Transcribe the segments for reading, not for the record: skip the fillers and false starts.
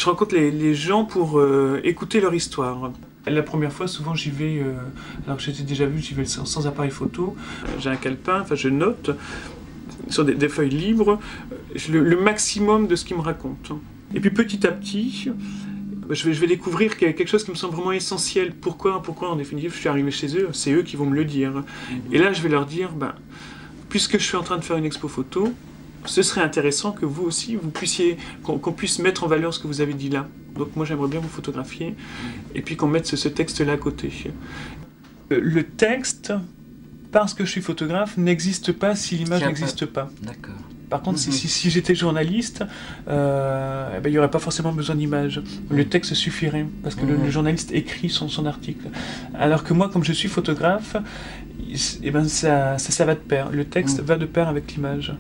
Je rencontre les gens pour écouter leur histoire. La première fois, souvent j'y vais, alors que j'étais déjà vu, j'y vais sans appareil photo. J'ai un calepin, enfin je note sur des feuilles libres le maximum de ce qu'ils me racontent. Et puis petit à petit, je vais découvrir quelque chose qui me semble vraiment essentiel. Pourquoi en définitive je suis arrivé chez eux, c'est eux qui vont me le dire. Et là je vais leur dire, puisque je suis en train de faire une expo photo, ce serait intéressant que vous aussi, vous puissiez, qu'on puisse mettre en valeur ce que vous avez dit là. Donc moi j'aimerais bien vous photographier, et puis qu'on mette ce texte-là à côté. Le texte, parce que je suis photographe, n'existe pas si l'image n'existe pas. D'accord. Par contre, si j'étais journaliste, il n'y aurait pas forcément besoin d'image. Le texte suffirait, parce que le journaliste écrit son article. Alors que moi, comme je suis photographe, ça va de pair. Le texte va de pair avec l'image.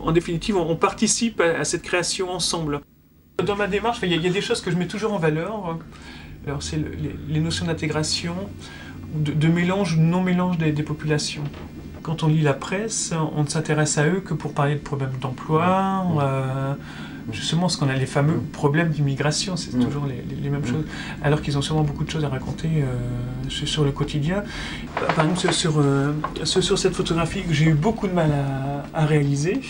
En définitive, on participe à cette création ensemble. Dans ma démarche, il y a des choses que je mets toujours en valeur. Alors, c'est les notions d'intégration, de mélange ou de non-mélange des populations. Quand on lit la presse, on ne s'intéresse à eux que pour parler de problèmes d'emploi, justement parce qu'on a les fameux problèmes d'immigration, c'est toujours les mêmes choses, alors qu'ils ont sûrement beaucoup de choses à raconter sur le quotidien. Par exemple, sur cette photographie que j'ai eu beaucoup de mal à réaliser,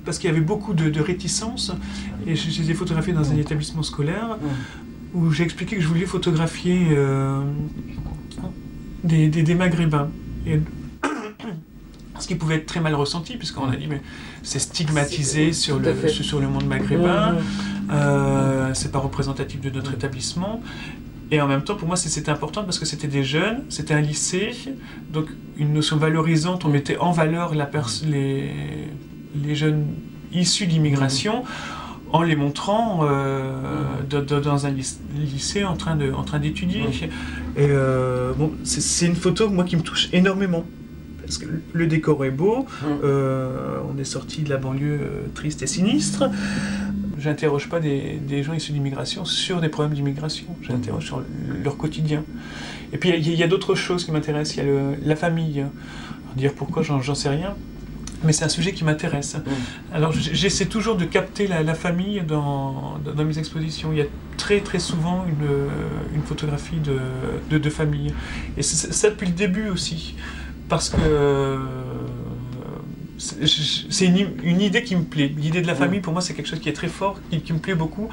parce qu'il y avait beaucoup de réticences, et je les ai photographiées dans un établissement scolaire, où j'ai expliqué que je voulais photographier des Maghrébins. Et ce qui pouvait être très mal ressenti, puisqu'on a dit mais c'est stigmatisé sur le monde maghrébin, c'est pas représentatif de notre établissement. Et en même temps, pour moi, c'était important parce que c'était des jeunes, c'était un lycée, donc une notion valorisante, on mettait en valeur les jeunes issus d'immigration en les montrant dans un lycée en train d'étudier. Et c'est une photo, moi, qui me touche énormément. Parce que le décor est beau, on est sorti de la banlieue triste et sinistre. J'interroge pas des gens issus d'immigration sur des problèmes d'immigration, j'interroge sur leur quotidien. Et puis il y a d'autres choses qui m'intéressent, il y a la famille. Dire pourquoi, j'en sais rien, mais c'est un sujet qui m'intéresse. Alors j'essaie toujours de capter la famille dans mes expositions. Il y a très très souvent une photographie de famille. Et c'est ça depuis le début aussi. Parce que c'est une idée qui me plaît. L'idée de la famille, pour moi, c'est quelque chose qui est très fort, qui me plaît beaucoup.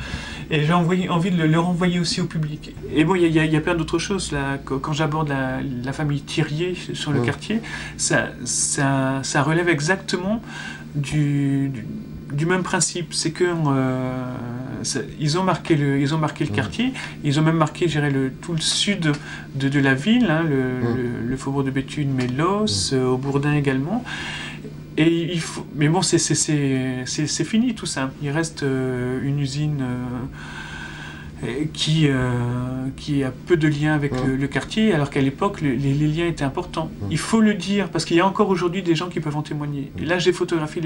Et j'ai envie de le renvoyer aussi au public. Et bon, il y a plein d'autres choses. Là, quand j'aborde la famille Thirier sur le quartier, ça relève exactement du même principe. C'est que ils ont marqué le quartier, ils ont même marqué, je dirais, tout le sud de la ville, hein, le faubourg de Béthune, Mélos, au Bourdin également. Et mais bon, c'est fini tout ça. Il reste une usine qui a peu de liens avec le quartier, alors qu'à l'époque, les liens étaient importants. Il faut le dire, parce qu'il y a encore aujourd'hui des gens qui peuvent en témoigner. Et là, j'ai photographié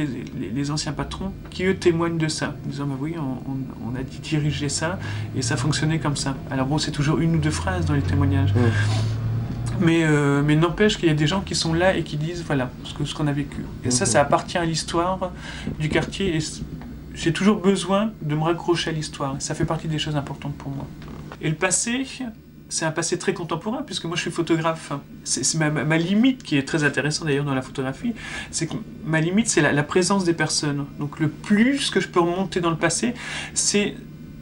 les anciens patrons qui, eux, témoignent de ça, en disant, oui, on a dirigé ça, et ça fonctionnait comme ça. Alors bon, c'est toujours une ou deux phrases dans les témoignages. Mais n'empêche qu'il y a des gens qui sont là et qui disent, voilà, ce qu'on a vécu. Et ça appartient à l'histoire du quartier, et j'ai toujours besoin de me raccrocher à l'histoire. Ça fait partie des choses importantes pour moi. Et le passé, c'est un passé très contemporain, puisque moi je suis photographe. C'est ma limite, qui est très intéressante d'ailleurs dans la photographie, c'est que ma limite, c'est la présence des personnes. Donc le plus que je peux remonter dans le passé, c'est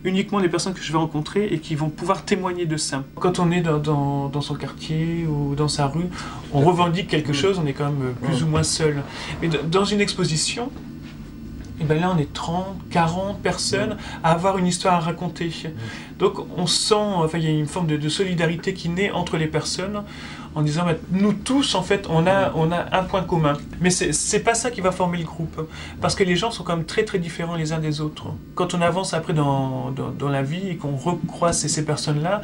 uniquement les personnes que je vais rencontrer et qui vont pouvoir témoigner de ça. Quand on est dans son quartier ou dans sa rue, on revendique quelque chose, on est quand même plus ou moins seul. Mais dans une exposition, et ben là on est 30, 40 personnes à avoir une histoire à raconter. Donc on sent, il y a une forme de solidarité qui naît entre les personnes en disant nous tous en fait on a un point commun. Mais c'est pas ça qui va former le groupe, parce que les gens sont quand même très très différents les uns des autres. Quand on avance après dans la vie et qu'on recroise ces personnes-là,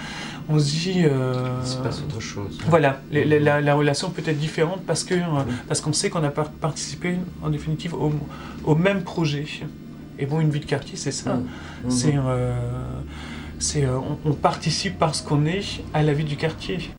on se dit il se passe autre chose. Voilà, la relation peut être différente parce qu'on sait qu'on a participé en définitive au même projet. Et bon, une vie de quartier, c'est ça. On participe parce qu'on est à la vie du quartier.